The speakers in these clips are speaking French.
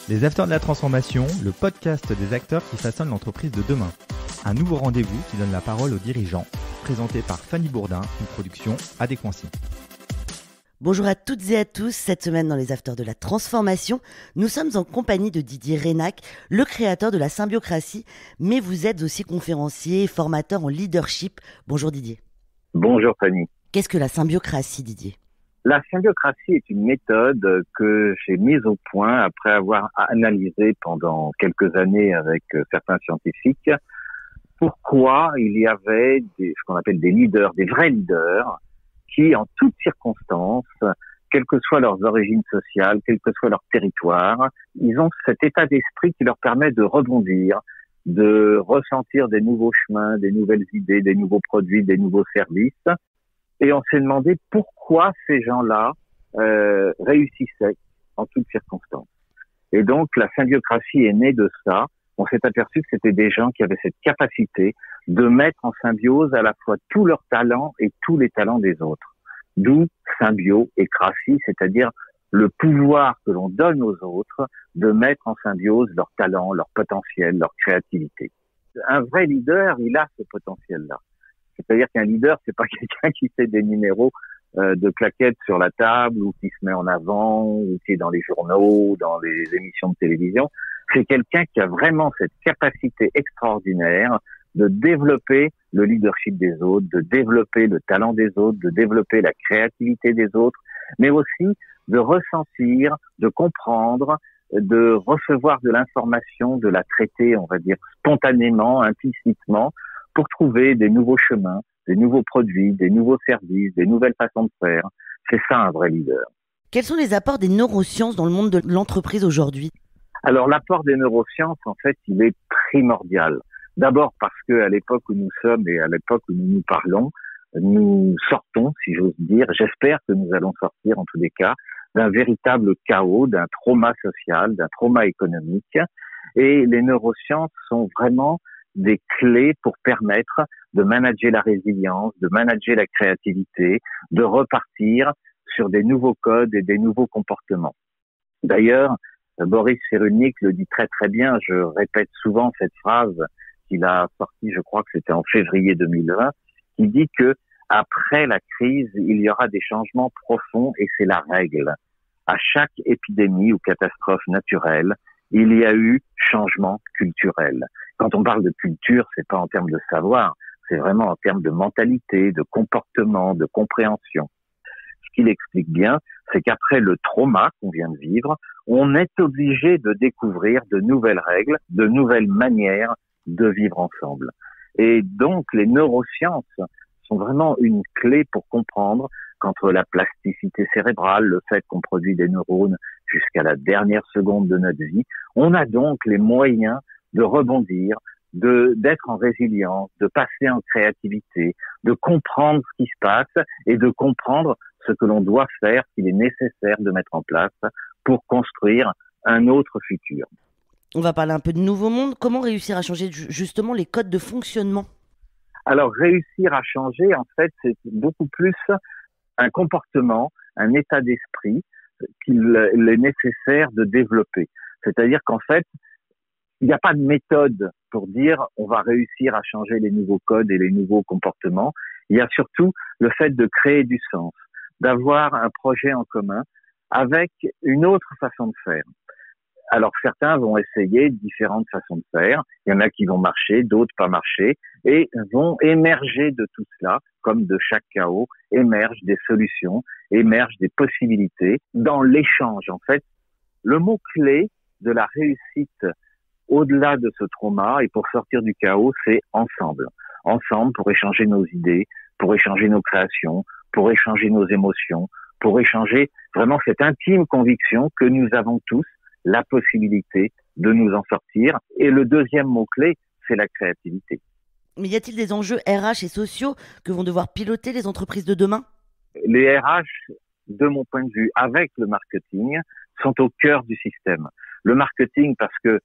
Les Acteurs de la Transformation, le podcast des acteurs qui façonnent l'entreprise de demain. Un nouveau rendez-vous qui donne la parole aux dirigeants, présenté par Fanny Bourdin, une production Adéquancy. Bonjour à toutes et à tous, cette semaine dans les Acteurs de la Transformation, nous sommes en compagnie de Didier Reynac, le créateur de la Symbiocratie, mais vous êtes aussi conférencier et formateur en leadership. Bonjour Didier. Bonjour Fanny. Qu'est-ce que la Symbiocratie, Didier ? La Symbiocratie est une méthode que j'ai mise au point après avoir analysé pendant quelques années avec certains scientifiques pourquoi il y avait ce qu'on appelle des leaders, des vrais leaders, qui en toutes circonstances, quelles que soient leurs origines sociales, quel que soit leur territoire, ils ont cet état d'esprit qui leur permet de rebondir, de ressentir des nouveaux chemins, des nouvelles idées, des nouveaux produits, des nouveaux services. Et on s'est demandé pourquoi ces gens-là réussissaient en toutes circonstances. Et donc, la Symbiocratie est née de ça. On s'est aperçu que c'était des gens qui avaient cette capacité de mettre en symbiose à la fois tous leurs talents et tous les talents des autres. D'où symbio et cratie, c'est-à-dire le pouvoir que l'on donne aux autres de mettre en symbiose leurs talents, leur potentiel, leur créativité. Un vrai leader, il a ce potentiel-là. C'est-à-dire qu'un leader, c'est pas quelqu'un qui fait des numéros de claquettes sur la table ou qui se met en avant ou qui est dans les journaux, dans les émissions de télévision. C'est quelqu'un qui a vraiment cette capacité extraordinaire de développer le leadership des autres, de développer le talent des autres, de développer la créativité des autres, mais aussi de ressentir, de comprendre, de recevoir de l'information, de la traiter, on va dire, spontanément, implicitement, pour trouver des nouveaux chemins, des nouveaux produits, des nouveaux services, des nouvelles façons de faire. C'est ça un vrai leader. Quels sont les apports des neurosciences dans le monde de l'entreprise aujourd'hui ? Alors l'apport des neurosciences, en fait, il est primordial. D'abord parce que à l'époque où nous sommes et à l'époque où nous nous parlons, nous sortons, si j'ose dire, j'espère que nous allons sortir en tous les cas, d'un véritable chaos, d'un trauma social, d'un trauma économique. Et les neurosciences sont vraiment des clés pour permettre de manager la résilience, de manager la créativité, de repartir sur des nouveaux codes et des nouveaux comportements. D'ailleurs, Boris Cyrulnik le dit très très bien, je répète souvent cette phrase qu'il a sortie, je crois que c'était en février 2020, qui dit que après la crise, il y aura des changements profonds et c'est la règle. À chaque épidémie ou catastrophe naturelle, il y a eu changement culturel. Quand on parle de culture, c'est pas en termes de savoir, c'est vraiment en termes de mentalité, de comportement, de compréhension. Ce qu'il explique bien, c'est qu'après le trauma qu'on vient de vivre, on est obligé de découvrir de nouvelles règles, de nouvelles manières de vivre ensemble. Et donc, les neurosciences sont vraiment une clé pour comprendre qu'entre la plasticité cérébrale, le fait qu'on produit des neurones jusqu'à la dernière seconde de notre vie, on a donc les moyens de rebondir, d'être en résilience, de passer en créativité, de comprendre ce qui se passe et de comprendre ce que l'on doit faire, qu'il est nécessaire de mettre en place pour construire un autre futur. On va parler un peu de nouveau monde. Comment réussir à changer justement les codes de fonctionnement ? Alors, réussir à changer, en fait, c'est beaucoup plus un comportement, un état d'esprit qu'il est nécessaire de développer. C'est-à-dire qu'en fait, il n'y a pas de méthode pour dire on va réussir à changer les nouveaux codes et les nouveaux comportements. Il y a surtout le fait de créer du sens, d'avoir un projet en commun avec une autre façon de faire. Alors certains vont essayer différentes façons de faire, il y en a qui vont marcher, d'autres pas marcher, et vont émerger de tout cela, comme de chaque chaos, émergent des solutions, émergent des possibilités dans l'échange. En fait, le mot-clé de la réussite au-delà de ce trauma et pour sortir du chaos, c'est ensemble. Ensemble pour échanger nos idées, pour échanger nos créations, pour échanger nos émotions, pour échanger vraiment cette intime conviction que nous avons tous la possibilité de nous en sortir. Et le deuxième mot-clé, c'est la créativité. Mais y a-t-il des enjeux RH et sociaux que vont devoir piloter les entreprises de demain ? Les RH, de mon point de vue, avec le marketing, sont au cœur du système. Le marketing, parce que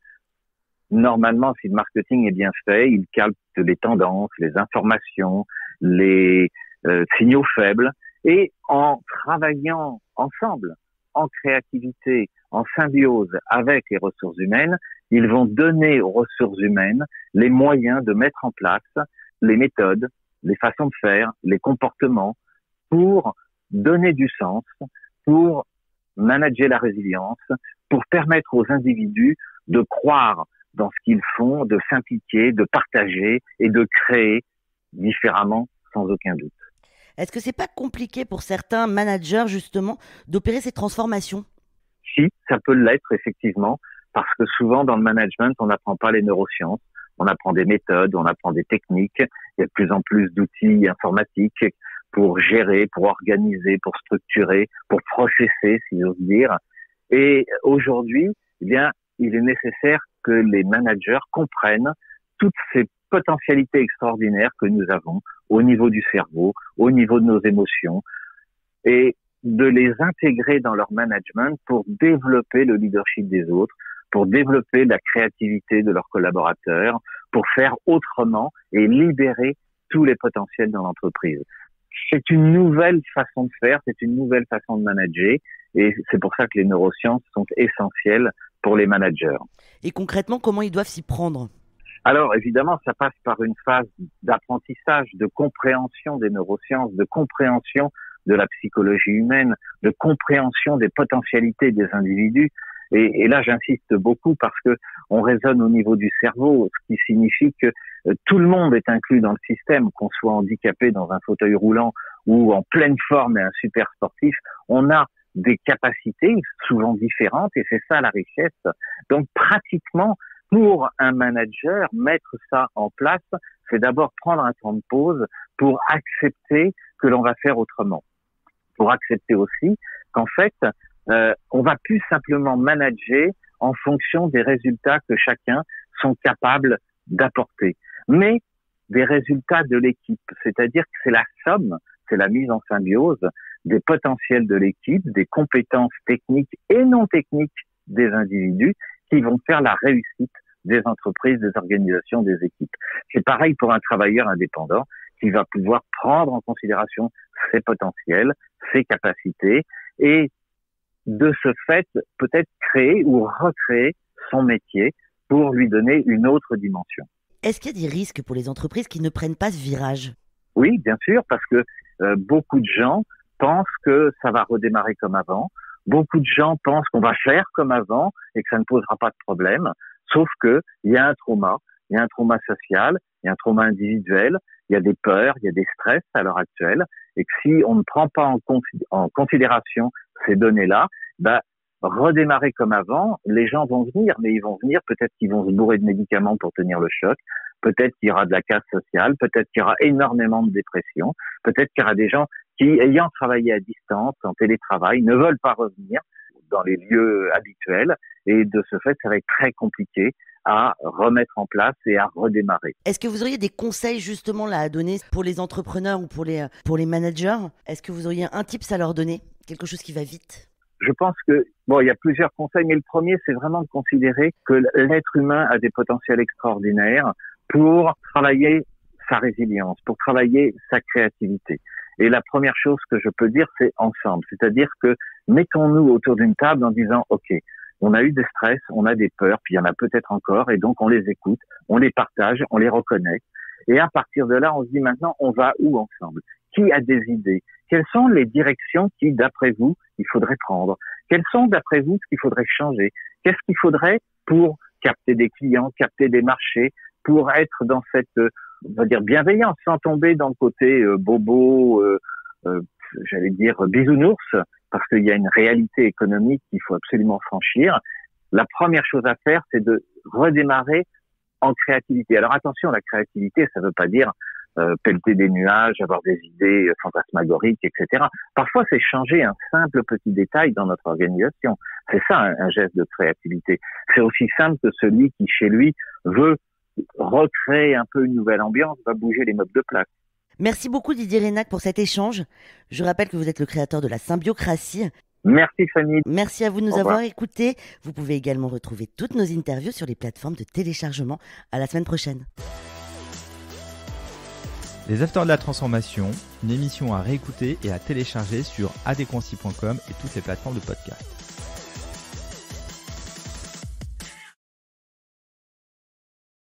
normalement, si le marketing est bien fait, il capte les tendances, les informations, les signaux faibles, et en travaillant ensemble, en créativité, en symbiose avec les ressources humaines, ils vont donner aux ressources humaines les moyens de mettre en place les méthodes, les façons de faire, les comportements pour donner du sens, pour manager la résilience, pour permettre aux individus de croire dans ce qu'ils font, de s'impliquer, de partager et de créer différemment, sans aucun doute. Est-ce que c'est pas compliqué pour certains managers justement d'opérer ces transformations ? Si, ça peut l'être effectivement, parce que souvent dans le management, on n'apprend pas les neurosciences, on apprend des méthodes, on apprend des techniques, il y a de plus en plus d'outils informatiques pour gérer, pour organiser, pour structurer, pour processer, si j'ose dire. Et aujourd'hui, eh bien, il est nécessaire que les managers comprennent toutes ces potentialités extraordinaires que nous avons au niveau du cerveau, au niveau de nos émotions, et de les intégrer dans leur management pour développer le leadership des autres, pour développer la créativité de leurs collaborateurs, pour faire autrement et libérer tous les potentiels dans l'entreprise. C'est une nouvelle façon de faire, c'est une nouvelle façon de manager, et c'est pour ça que les neurosciences sont essentielles pour les managers. Et concrètement, comment ils doivent s'y prendre ? Alors évidemment, ça passe par une phase d'apprentissage, de compréhension des neurosciences, de compréhension de la psychologie humaine, de compréhension des potentialités des individus. Et là, j'insiste beaucoup parce que on raisonne au niveau du cerveau, ce qui signifie que tout le monde est inclus dans le système, qu'on soit handicapé dans un fauteuil roulant ou en pleine forme et un super sportif. On a des capacités souvent différentes et c'est ça la richesse. Donc pratiquement, pour un manager, mettre ça en place, c'est d'abord prendre un temps de pause pour accepter que l'on va faire autrement. Pour accepter aussi qu'en fait, on va plus simplement manager en fonction des résultats que chacun sont capables d'apporter, mais des résultats de l'équipe. C'est-à-dire que c'est la somme, c'est la mise en symbiose des potentiels de l'équipe, des compétences techniques et non techniques des individus qui vont faire la réussite des entreprises, des organisations, des équipes. C'est pareil pour un travailleur indépendant qui va pouvoir prendre en considération ses potentiels, ses capacités et de ce fait peut-être créer ou recréer son métier pour lui donner une autre dimension. Est-ce qu'il y a des risques pour les entreprises qui ne prennent pas ce virage ? Oui, bien sûr, parce que beaucoup de gens pensent que ça va redémarrer comme avant. Beaucoup de gens pensent qu'on va faire comme avant et que ça ne posera pas de problème. Sauf que il y a un trauma social, il y a un trauma individuel, il y a des peurs, il y a des stress à l'heure actuelle, et que si on ne prend pas en considération ces données-là, redémarrer comme avant, les gens vont venir, mais ils vont venir, peut-être qu'ils vont se bourrer de médicaments pour tenir le choc, peut-être qu'il y aura de la casse sociale, peut-être qu'il y aura énormément de dépression, peut-être qu'il y aura des gens qui, ayant travaillé à distance, en télétravail, ne veulent pas revenir dans les lieux habituels, et de ce fait, ça va être très compliqué à remettre en place et à redémarrer. Est-ce que vous auriez des conseils justement là à donner pour les entrepreneurs ou pour les managers ? Est-ce que vous auriez un tips à leur donner ? Quelque chose qui va vite ? Je pense que, il y a plusieurs conseils, mais le premier, c'est vraiment de considérer que l'être humain a des potentiels extraordinaires pour travailler sa résilience, pour travailler sa créativité. Et la première chose que je peux dire, c'est ensemble. C'est-à-dire que mettons-nous autour d'une table en disant, OK, on a eu des stress, on a des peurs, puis il y en a peut-être encore, et donc on les écoute, on les partage, on les reconnaît. Et à partir de là, on se dit maintenant, on va où ensemble ? Qui a des idées ? Quelles sont les directions qui, d'après vous, il faudrait prendre ? Quelles sont, d'après vous, ce qu'il faudrait changer ? Qu'est-ce qu'il faudrait pour capter des clients, capter des marchés, pour être dans cette, on va dire, bienveillance, sans tomber dans le côté bobo, j'allais dire bisounours, parce qu'il y a une réalité économique qu'il faut absolument franchir. La première chose à faire, c'est de redémarrer en créativité. Alors attention, la créativité, ça ne veut pas dire pelleter des nuages, avoir des idées fantasmagoriques, etc. Parfois, c'est changer un simple petit détail dans notre organisation. C'est ça, un geste de créativité. C'est aussi simple que celui qui, chez lui, veut recréer un peu une nouvelle ambiance, va bouger les meubles de place. Merci beaucoup Didier Reynac pour cet échange. Je rappelle que vous êtes le créateur de la Symbiocratie. Merci Fanny. Merci à vous de nous avoir écoutés. Vous pouvez également retrouver toutes nos interviews sur les plateformes de téléchargement. À la semaine prochaine. Les Afters de la Transformation, une émission à réécouter et à télécharger sur adconci.com et toutes les plateformes de podcast.